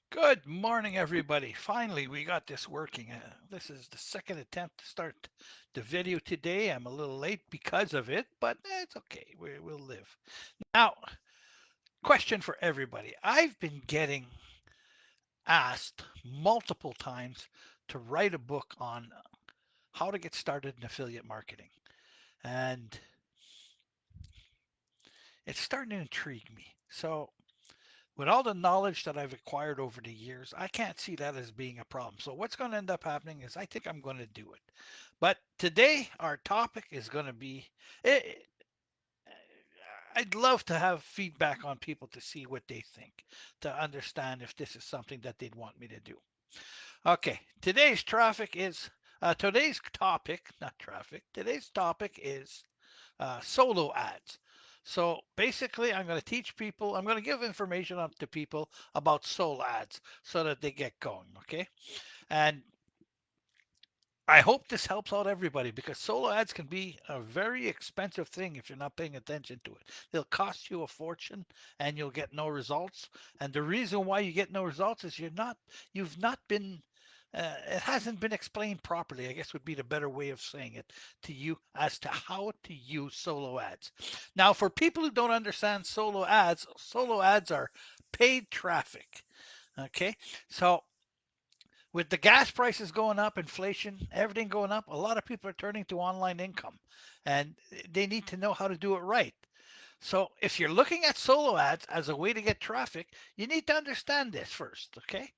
Good morning, everybody. Finally, we got this working. This is the second attempt to start the video today. I'm a little late because of it, but it's okay. We'll live. Now, question for everybody. I've been getting asked multiple times to write a book on how to get started in affiliate marketing. And it's starting to intrigue me. So, with all the knowledge that I've acquired over the years, I can't see that as being a problem. So what's going to end up happening is I think I'm going to do it. But today our topic is going to be eh, I'd love to have feedback on people to see what they think, to understand if this is something that they'd want me to do. Okay, today's topic, not traffic. Today's topic is solo ads. So basically, I'm going to teach people, I'm going to give information up to people about solo ads so that they get going. Okay. And I hope this helps out everybody because solo ads can be a very expensive thing if you're not paying attention to it. They'll cost you a fortune and you'll get no results. And the reason why you get no results is you've not been, it hasn't been explained properly, I guess would be the better way of saying it to you as to how to use solo ads. Now, for people who don't understand solo ads are paid traffic. Okay. So with the gas prices going up, inflation, everything going up, a lot of people are turning to online income and they need to know how to do it right. So if you're looking at solo ads as a way to get traffic, you need to understand this first, okay?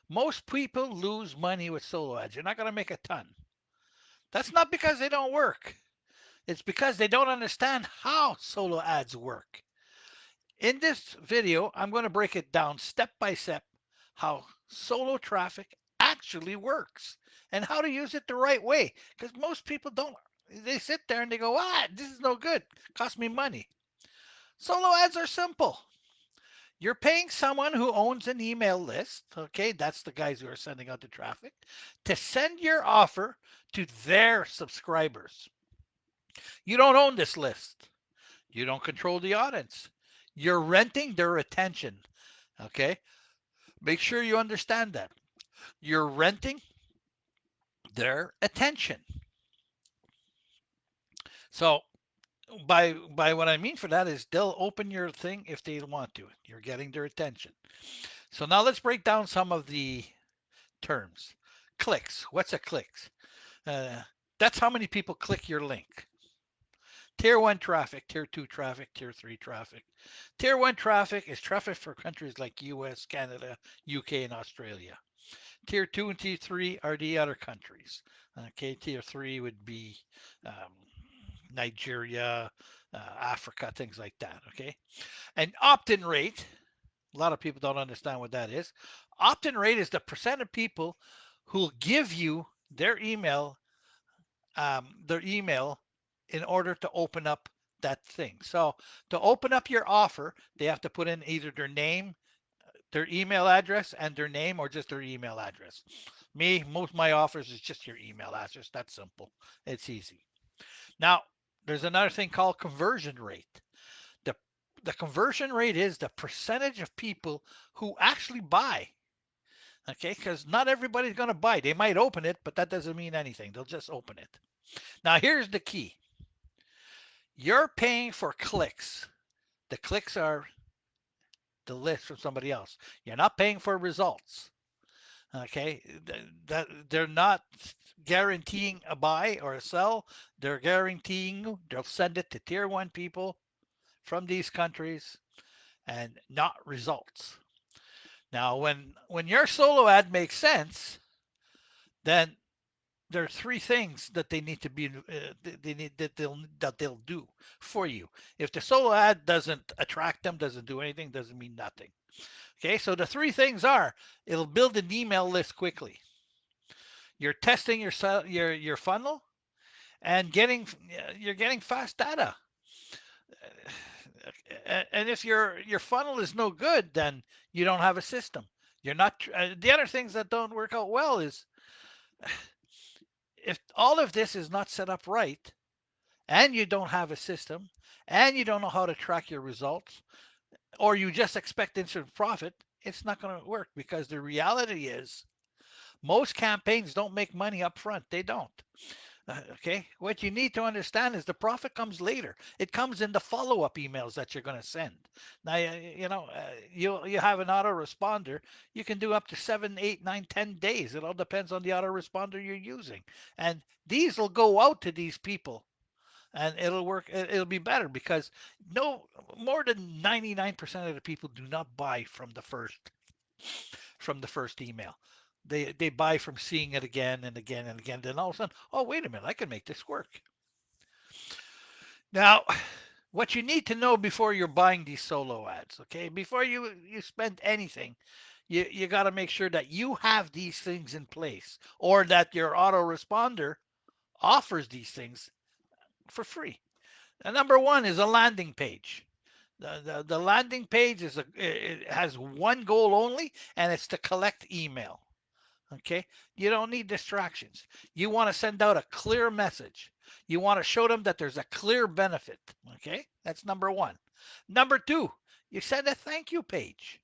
Most people lose money with solo ads. You're not going to make a ton. That's not because they don't work. It's because they don't understand how solo ads work. In this video, I'm going to break it down step by step how solo traffic actually works and how to use it the right way. Because most people don't. They sit there and they go, this is no good. Cost me money. Solo ads are simple. You're paying someone who owns an email list, okay, that's the guys who are sending out the traffic, to send your offer to their subscribers. You don't own this list. You don't control the audience. You're renting their attention. Okay? Make sure you understand that. You're renting their attention. So by what I mean for that is they'll open your thing if they want to. You're getting their attention. So now let's break down some of the terms. Clicks. What's a clicks? Uh, that's how many people click your link. Tier 1 traffic, Tier 2 traffic, Tier 3 traffic. Tier 1 traffic is traffic for countries like US, Canada, UK, and Australia. Tier 2 and Tier 3 are the other countries. Okay, Tier 3 would be um, Nigeria, Africa, things like that. Okay, and opt in rate, a lot of people don't understand what that is. Opt in rate is the percent of people who'll give you their email in order to open up that thing. So to open up your offer, they have to put in either their name, their email address, and their name, or just their email address. Me, most of my offers is just your email address. That's simple. It's easy. Now, there's another thing called conversion rate. The the conversion rate is the percentage of people who actually buy. Okay, because not everybody's going to buy. They might open it, but that doesn't mean anything. They'll just open it. Now, here's the key. You're paying for clicks. The clicks are the list from somebody else. You're not paying for results. Okay, that they're not guaranteeing a buy or a sell. They're guaranteeing they'll send it to tier 1 people from these countries and not results. Now, when your solo ad makes sense, then there are three things that they need to be they need that they'll do for you. If the solo ad doesn't attract them, doesn't do anything, doesn't mean nothing. Okay, so the three things are it'll build an email list quickly. You're testing your funnel and you're getting fast data. And if your funnel is no good, then you don't have a system. You're not. The other things that don't work out well is if all of this is not set up right, and you don't have a system, and you don't know how to track your results, or you just expect instant profit, it's not going to work because the reality is most campaigns don't make money up front. They don't. Okay. What you need to understand is the profit comes later. It comes in the follow-up emails that you're going to send. Now, you have an autoresponder. You can do up to 7, 8, 9, 10 days. It all depends on the autoresponder you're using. And these will go out to these people and it'll work. It'll be better because no more than 99% of the people do not buy from the first email. They buy from seeing it again and again and again. Then all of a sudden, oh wait a minute, I can make this work. Now, what you need to know before you're buying these solo ads, okay? Before you spend anything, you got to make sure that you have these things in place or that your autoresponder offers these things for free. And number one is a landing page. The landing page it has one goal only, and it's to collect email. Okay, you don't need distractions. You want to send out a clear message. You want to show them that there's a clear benefit. Okay, that's number one. Number two, you send a thank you page.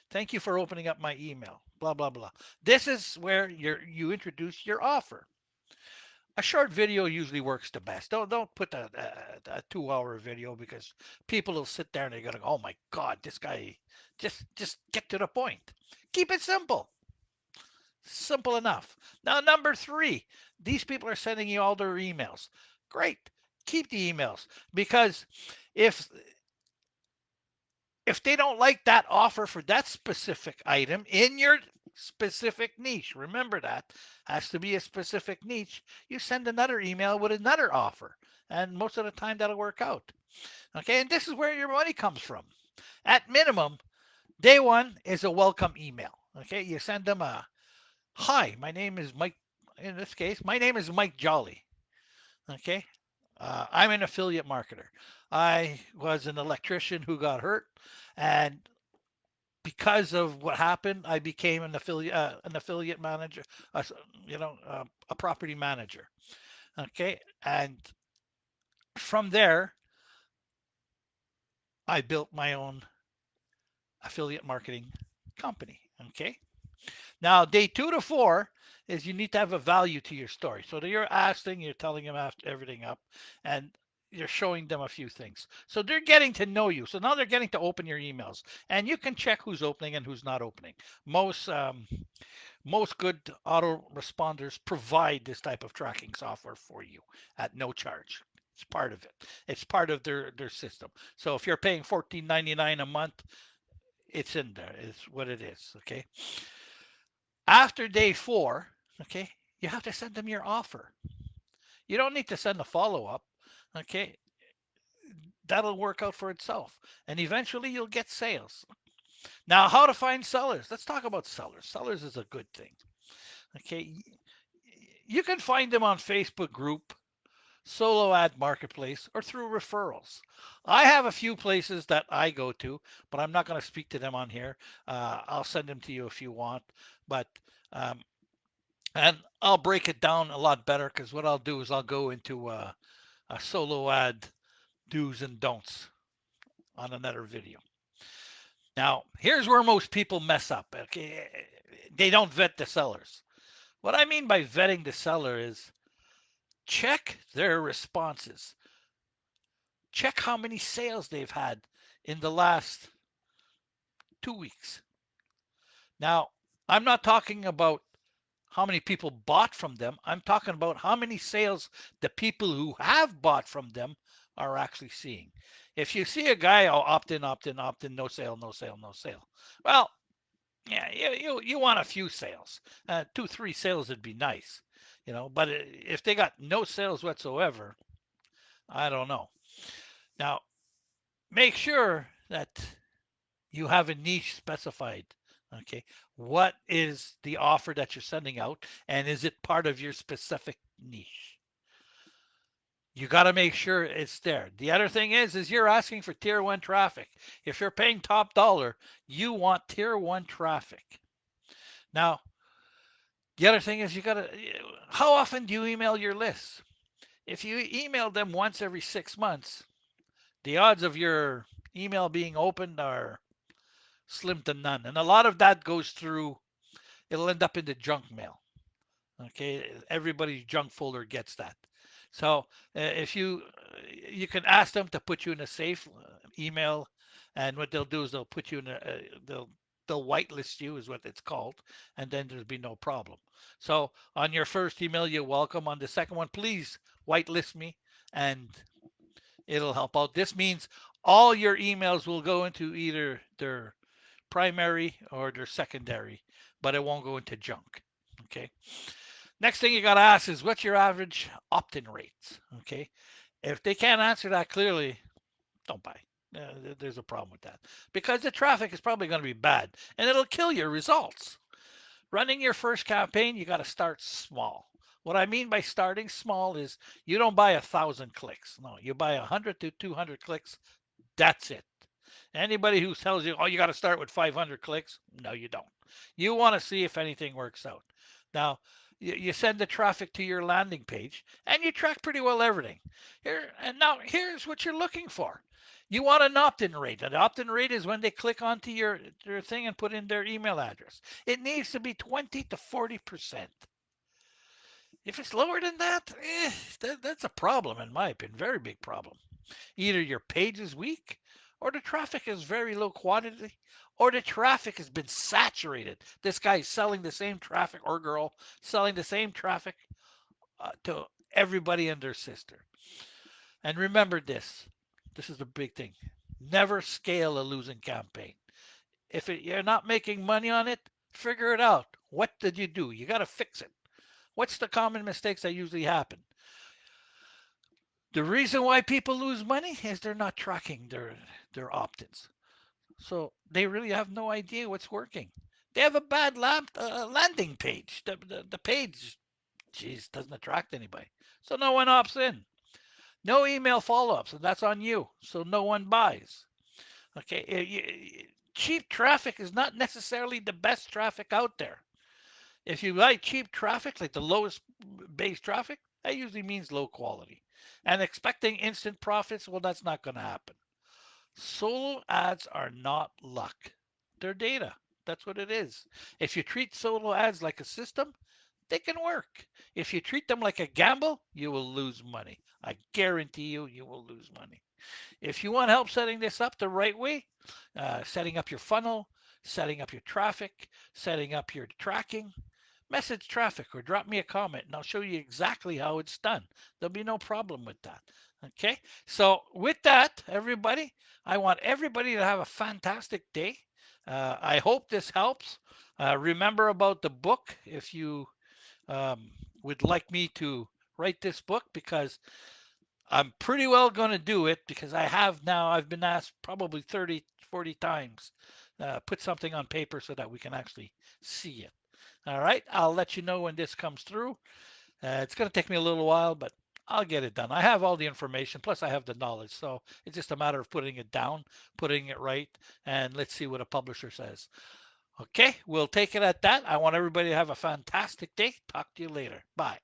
Thank you for opening up my email. Blah blah blah. This is where you introduce your offer. A short video usually works the best. Don't put a 2 hour video because people will sit there and they're gonna go, oh my god, this guy just get to the point. Keep it simple. Simple enough. Now, number three, these people are sending you all their emails. Great. Keep the emails because if if they don't like that offer for that specific item in your specific niche, remember that has to be a specific niche. You send another email with another offer, and most of the time that'll work out. Okay, and this is where your money comes from. At minimum, day one is a welcome email. Okay, you send them a hi, my name is Mike. In this case, my name is Mike Jolly. Okay. I'm an affiliate marketer. I was an electrician who got hurt, and because of what happened, I became an affiliate manager, uh, a property manager. Okay, and from there, I built my own affiliate marketing company. Okay, now, day 2 to 4 is you need to have a value to your story. So you're asking, you're telling them after everything up, and you're showing them a few things. So they're getting to know you. So now they're getting to open your emails, and you can check who's opening and who's not opening. Most good autoresponders provide this type of tracking software for you at no charge. It's part of it. It's part of their system. So if you're paying $14.99 a month, it's in there. It's what it is. Okay. After day 4, okay, you have to send them your offer. You don't need to send a follow up. Okay, that'll work out for itself. And eventually you'll get sales. Now, how to find sellers? Let's talk about sellers. Sellers is a good thing. Okay, you can find them on Facebook group, Solo Ad Marketplace, or through referrals. I have a few places that I go to, but I'm not going to speak to them on here. I'll send them to you if you want. But um, and I'll break it down a lot better because what I'll do is I'll go into a solo ad do's and don'ts on another video. Now, here's where most people mess up. Okay, they don't vet the sellers. What I mean by vetting the seller is check their responses. Check how many sales they've had in the last 2 weeks. Now, I'm not talking about how many people bought from them. I'm talking about how many sales the people who have bought from them are actually seeing. If you see a guy, oh, opt in, opt in, opt in, no sale, no sale, no sale. Well, yeah, you want a few sales. 2, 3 sales would be nice, but if they got no sales whatsoever, I don't know. Now, make sure that you have a niche specified. Okay. What is the offer that you're sending out? And is it part of your specific niche? You got to make sure it's there. The other thing is you're asking for tier one traffic. If you're paying top dollar, you want tier one traffic. Now, the other thing is how often do you email your list? If you email them once every 6 months, the odds of your email being opened are slim to none. And a lot of that goes through, it'll end up in the junk mail. Okay, everybody's junk folder gets that. So if you can ask them to put you in a safe email, and what they'll do is they'll put you in they'll whitelist you is what it's called, and then there'll be no problem. So on your first email, you're welcome. On the second one, please whitelist me, and it'll help out. This means all your emails will go into either their primary or their secondary, but it won't go into junk. Okay. Next thing you got to ask is what's your average opt-in rates? Okay. If they can't answer that clearly, don't buy. There's a problem with that because the traffic is probably going to be bad and it'll kill your results. Running your first campaign, you got to start small. What I mean by starting small is you don't buy 1,000 clicks. No, you buy 100 to 200 clicks. That's it. Anybody who tells you, oh, you got to start with 500 clicks, no, you don't. You want to see if anything works out. Now, you send the traffic to your landing page and you track pretty well everything. Now here's what you're looking for. You want an opt-in rate. An opt-in rate is when they click onto your thing and put in their email address. It needs to be 20 to 40%. If it's lower than that, that's a problem in my opinion, very big problem. Either your page is weak, or the traffic is very low quantity, or the traffic has been saturated. This guy is selling the same traffic, or girl selling the same traffic to everybody and their sister. And remember this, this is the big thing. Never scale a losing campaign. If you're not making money on it, figure it out. What did you do? You got to fix it. What's the common mistakes that usually happen? The reason why people lose money is they're not tracking their opt-ins. So they really have no idea what's working. They have a bad landing page. The page, geez, doesn't attract anybody. So no one opts in. No email follow-ups, and that's on you. So no one buys. Okay, cheap traffic is not necessarily the best traffic out there. If you like cheap traffic, like the lowest base traffic, that usually means low quality. And expecting instant profits, well, that's not going to happen. Solo ads are not luck. They're data. That's what it is. If you treat solo ads like a system, they can work. If you treat them like a gamble, you will lose money. I guarantee you, you will lose money. If you want help setting this up the right way, setting up your funnel, setting up your traffic, setting up your tracking, message traffic or drop me a comment and I'll show you exactly how it's done. There'll be no problem with that. Okay. So with that, everybody, I want everybody to have a fantastic day. I hope this helps. Remember about the book if you um, would like me to write this book because I'm pretty well going to do it because I've been asked probably 30, 40 times, put something on paper so that we can actually see it. All right, I'll let you know when this comes through. It's going to take me a little while, but I'll get it done. I have all the information, plus I have the knowledge. So it's just a matter of putting it down, putting it right, and let's see what a publisher says. Okay, we'll take it at that. I want everybody to have a fantastic day. Talk to you later. Bye.